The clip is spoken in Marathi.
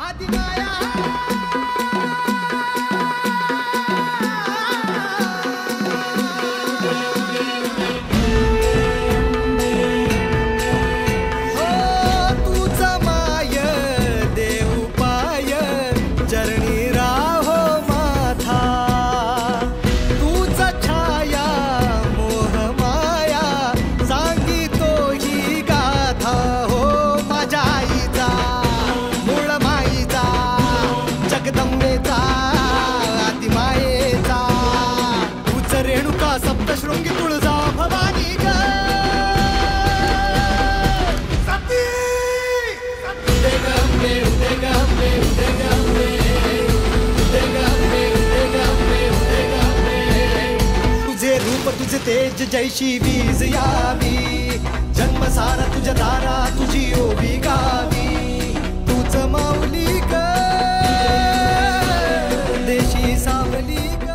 आदिमाया हो तुझ माय देव पाय चरणी राहो माथा तुझ छाया मोह माया सांगितो ही गाथा हो माझ्या आईचा मूळ माईचा जगदंबेचा आदिमायेचा तुझ रेणुका सप्तशृंगी तुळजा भवानी ग सती उदे गंबे उदे गंबे उदे गंबे उदे गंबे उदे गंबे उदे गंबे तुझे रूप तुझे तेज जैशी वीज यावी जन्म सारा तुझ्या दारा तुझी ओवी गावी तुझ माऊली ग देशी सावली ग